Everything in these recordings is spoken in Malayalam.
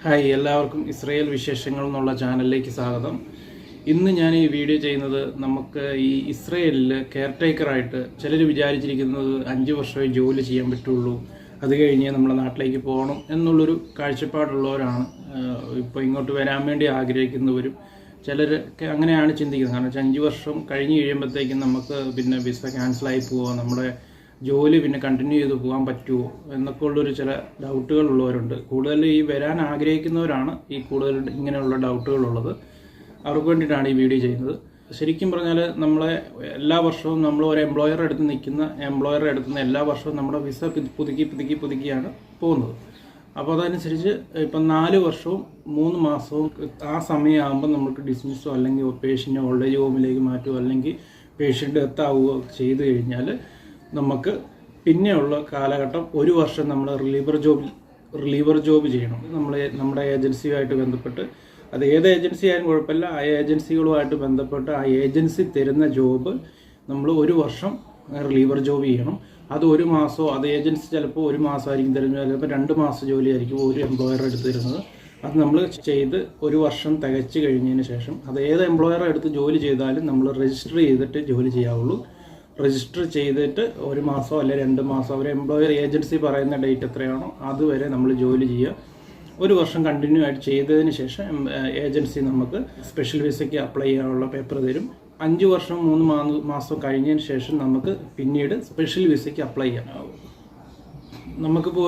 ഹായ്, എല്ലാവർക്കും ഇസ്രയേൽ വിശേഷങ്ങൾ എന്നുള്ള ചാനലിലേക്ക് സ്വാഗതം. ഇന്ന് ഞാൻ ഈ വീഡിയോ ചെയ്യുന്നത് നമുക്ക് ഈ ഇസ്രയേലിൽ കെയർ ടേക്കറായിട്ട് ചിലർ വിചാരിച്ചിരിക്കുന്നത് 5 വർഷമേ ജോലി ചെയ്യാൻ പറ്റുള്ളൂ, അത് കഴിഞ്ഞ് നമ്മുടെ നാട്ടിലേക്ക് പോകണം എന്നുള്ളൊരു കാഴ്ചപ്പാടുള്ളവരാണ് ഇപ്പോൾ ഇങ്ങോട്ട് വരാൻ വേണ്ടി ആഗ്രഹിക്കുന്നവരും. ചിലരൊക്കെ അങ്ങനെയാണ് ചിന്തിക്കുന്നത്. കാരണം 5 വർഷം കഴിഞ്ഞ് കഴിയുമ്പോഴത്തേക്കും നമുക്ക് പിന്നെ വിസ ക്യാൻസലായി പോവുക, നമ്മുടെ ജോലി പിന്നെ കണ്ടിന്യൂ ചെയ്ത് പോകാൻ പറ്റുമോ എന്നൊക്കെ ഉള്ളൊരു ചില ഡൗട്ടുകൾ ഉള്ളവരുണ്ട്. കൂടുതൽ ഈ വരാൻ ആഗ്രഹിക്കുന്നവരാണ് ഈ കൂടുതൽ ഇങ്ങനെയുള്ള ഡൗട്ടുകളുള്ളത്. അവർക്ക് വേണ്ടിയിട്ടാണ് ഈ വീഡിയോ ചെയ്യുന്നത്. ശരിക്കും പറഞ്ഞാൽ നമ്മളെ എല്ലാ വർഷവും നമ്മൾ ഒരു എംപ്ലോയറുടെ അടുത്ത് നിൽക്കുന്ന എംപ്ലോയറുടെ അടുത്ത് നിന്ന് എല്ലാ വർഷവും നമ്മുടെ വിസ പുതുക്കിയാണ് പോകുന്നത്. അപ്പോൾ അതനുസരിച്ച് ഇപ്പം 4 വർഷവും 3 മാസവും ആ സമയമാകുമ്പോൾ നമുക്ക് ഡിസ്മിസ്സോ അല്ലെങ്കിൽ പേഷ്യൻ്റ് ഓൾഡ് ഏജ് ഹോമിലേക്ക് മാറ്റുമോ അല്ലെങ്കിൽ പേഷ്യൻ്റ് ഡെത്താവുകയോ ചെയ്ത് കഴിഞ്ഞാൽ നമുക്ക് പിന്നെയുള്ള കാലഘട്ടം 1 വർഷം നമ്മൾ റിലീവർ ജോബ് ചെയ്യണം. നമ്മുടെ ഏജൻസിയുമായിട്ട് ബന്ധപ്പെട്ട്, അത് ഏത് ഏജൻസി ആയാലും കുഴപ്പമില്ല, ആ ഏജൻസികളുമായിട്ട് ബന്ധപ്പെട്ട് ആ ഏജൻസി തരുന്ന ജോബ് നമ്മൾ 1 വർഷം റിലീവർ ജോബ് ചെയ്യണം. അത് 1 മാസമോ, അത് ഏജൻസി ചിലപ്പോൾ 1 മാസമായിരിക്കും തരുന്നത്, ചിലപ്പോൾ 2 മാസം ജോലിയായിരിക്കും ഒരു എംപ്ലോയർ എടുത്ത് തരുന്നത്. അത് നമ്മൾ ചെയ്ത് 1 വർഷം തികച്ച് കഴിഞ്ഞതിന് ശേഷം അത് ഏത് എംപ്ലോയറെ എടുത്ത് ജോലി ചെയ്താലും നമ്മൾ രജിസ്റ്റർ ചെയ്തിട്ട് ജോലി ചെയ്യാവുള്ളൂ. രജിസ്റ്റർ ചെയ്തിട്ട് 1 മാസം അല്ലെങ്കിൽ 2 മാസം അവർ എംപ്ലോയർ ഏജൻസി പറയുന്ന ഡേറ്റ് എത്രയാണോ അതുവരെ നമ്മൾ ജോലി ചെയ്യുക. 1 വർഷം കണ്ടിന്യൂ ആയിട്ട് ചെയ്തതിന് ശേഷം ഏജൻസി നമുക്ക് സ്പെഷ്യൽ വിസയ്ക്ക് അപ്ലൈ ചെയ്യാനുള്ള പേപ്പർ തരും. 5 വർഷം 3 മാസം കഴിഞ്ഞതിന് ശേഷം നമുക്ക് പിന്നീട് സ്പെഷ്യൽ വിസയ്ക്ക് അപ്ലൈ ചെയ്യാനാവും. നമുക്കിപ്പോൾ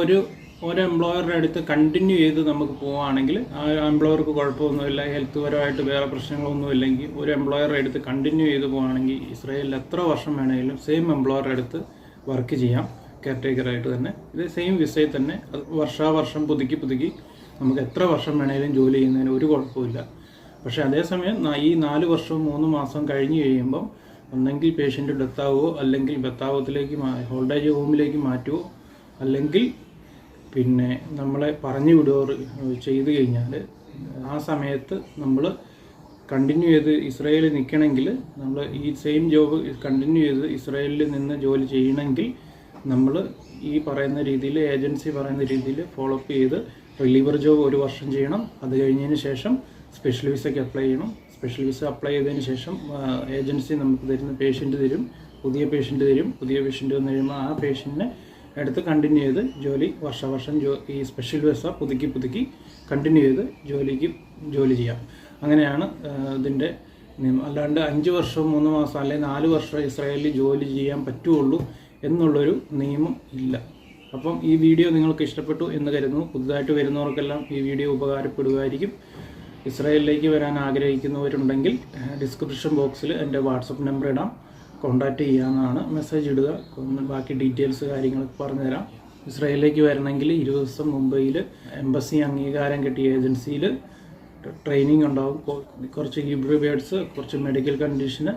ഒരു എംപ്ലോയറുടെ അടുത്ത് കണ്ടിന്യൂ ചെയ്ത് നമുക്ക് പോവുകയാണെങ്കിൽ ആ എംപ്ലോയർക്ക് കുഴപ്പമൊന്നുമില്ല, ഹെൽത്ത് പരമായിട്ട് വേറെ പ്രശ്നങ്ങളൊന്നും ഇല്ലെങ്കിൽ ഒരു എംപ്ലോയറുടെ അടുത്ത് കണ്ടിന്യൂ ചെയ്ത് പോവുകയാണെങ്കിൽ ഇസ്രയേലിൽ എത്ര വർഷം വേണമെങ്കിലും സെയിം എംപ്ലോയറുടെ അടുത്ത് വർക്ക് ചെയ്യാം, കെയർ ടേക്കറായിട്ട് തന്നെ. ഇത് സെയിം വിസയിൽ തന്നെ വർഷാവർഷം പുതുക്കി നമുക്ക് എത്ര വർഷം വേണമെങ്കിലും ജോലി ചെയ്യുന്നതിന് ഒരു കുഴപ്പമില്ല. പക്ഷേ അതേസമയം ഈ 4 വർഷവും 3 മാസം കഴിഞ്ഞ് കഴിയുമ്പം ഒന്നെങ്കിൽ പേഷ്യൻ്റ് ഡെത്താവുമോ അല്ലെങ്കിൽ ബത്താവത്തിലേക്ക് ഓൾഡ് ഏജ് ഹോമിലേക്ക് മാറ്റുമോ അല്ലെങ്കിൽ പിന്നെ നമ്മളെ പറഞ്ഞു വിടുകയോ ചെയ്ത് കഴിഞ്ഞാൽ ആ സമയത്ത് നമ്മൾ കണ്ടിന്യൂ ചെയ്ത് ഇസ്രയേലിൽ നിൽക്കണമെങ്കിൽ, നമ്മൾ ഈ സെയിം ജോബ് കണ്ടിന്യൂ ചെയ്ത് ഇസ്രയേലിൽ നിന്ന് ജോലി ചെയ്യണമെങ്കിൽ നമ്മൾ ഈ പറയുന്ന രീതിയിൽ ഏജൻസി പറയുന്ന രീതിയിൽ ഫോളോ അപ്പ് ചെയ്ത് റിലീവർ ജോബ് 1 വർഷം ചെയ്യണം. അത് കഴിഞ്ഞതിന് ശേഷം സ്പെഷ്യൽ വിസയ്ക്ക് അപ്ലൈ ചെയ്യണം. സ്പെഷ്യൽ വിസ അപ്ലൈ ചെയ്തതിന് ശേഷം ഏജൻസി നമുക്ക് തരുന്ന പേഷ്യൻ്റ് തരും, പുതിയ പേഷ്യൻ്റ് വന്നു കഴിയുമ്പോൾ ആ പേഷ്യൻറ്റിനെ എടുത്ത് കണ്ടിന്യൂ ചെയ്ത് ജോലി വർഷം ഈ സ്പെഷ്യൽ വിസ പുതുക്കി കണ്ടിന്യൂ ചെയ്ത് ജോലി ചെയ്യാം. അങ്ങനെയാണ് ഇതിൻ്റെ നിയമം. അല്ലാണ്ട് 5 വർഷം 3 മാസം അല്ലെങ്കിൽ 4 വർഷം ഇസ്രായേലിൽ ജോലി ചെയ്യാൻ പറ്റുള്ളൂ എന്നുള്ളൊരു നിയമം ഇല്ല. അപ്പം ഈ വീഡിയോ നിങ്ങൾക്ക് ഇഷ്ടപ്പെട്ടു എന്ന് കരുതുന്നു. പുതുതായിട്ട് വരുന്നവർക്കെല്ലാം ഈ വീഡിയോ ഉപകാരപ്പെടുമായിരിക്കും. ഇസ്രായേലിലേക്ക് വരാൻ ആഗ്രഹിക്കുന്നവരുണ്ടെങ്കിൽ ഡിസ്ക്രിപ്ഷൻ ബോക്സിൽ എൻ്റെ വാട്സപ്പ് നമ്പർ ഇടാം, കോൺടാക്റ്റ് ചെയ്യാവുന്നതാണ്. മെസ്സേജ് ഇടുക, ബാക്കി ഡീറ്റെയിൽസ് കാര്യങ്ങളൊക്കെ പറഞ്ഞുതരാം. ഇസ്രായേലിലേക്ക് വരണമെങ്കിൽ 20 ദിവസം മുംബൈയിൽ എംബസി അംഗീകാരം കിട്ടിയ ഏജൻസിയിൽ ട്രെയിനിങ് ഉണ്ടാവും. കുറച്ച് ഹീബ്രു വേർഡ്സ്, കുറച്ച് മെഡിക്കൽ കണ്ടീഷന്,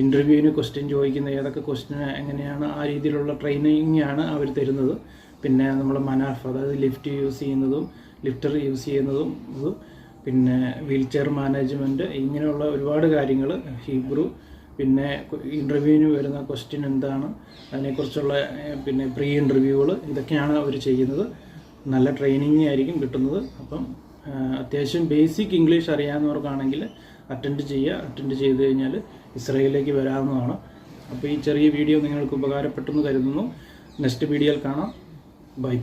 ഇൻ്റർവ്യൂവിന് ക്വസ്റ്റ്യൻ ചോദിക്കുന്ന ഏതൊക്കെ ക്വസ്റ്റ്യൻ എങ്ങനെയാണ് ആ രീതിയിലുള്ള ട്രെയിനിങ്ങാണ് അവർ തരുന്നത്. പിന്നെ നമ്മൾ മനാഫ്, അതായത് ലിഫ്റ്റർ യൂസ് ചെയ്യുന്നതും പിന്നെ വീൽ ചെയർ മാനേജ്മെൻറ്റ്, ഇങ്ങനെയുള്ള ഒരുപാട് കാര്യങ്ങൾ, ഹീബ്രു, പിന്നെ ഇൻ്റർവ്യൂവിന് വരുന്ന ക്വസ്റ്റ്യൻ എന്താണ്, അതിനെക്കുറിച്ചുള്ള പിന്നെ പ്രീ ഇൻ്റർവ്യൂകൾ, ഇതൊക്കെയാണ് അവർ ചെയ്യുന്നത്. നല്ല ട്രെയിനിങ് ആയിരിക്കും കിട്ടുന്നത്. അപ്പം അത്യാവശ്യം ബേസിക് ഇംഗ്ലീഷ് അറിയാവുന്നവർക്കാണെങ്കിൽ അറ്റൻഡ് ചെയ്ത് കഴിഞ്ഞാൽ ഇസ്രയേലിലേക്ക് വരാവുന്നതാണ്. അപ്പോൾ ഈ ചെറിയ വീഡിയോ നിങ്ങൾക്ക് ഉപകാരപ്പെട്ടെന്ന് കരുതുന്നു. നെക്സ്റ്റ് വീഡിയോയിൽ കാണാം. ബൈ.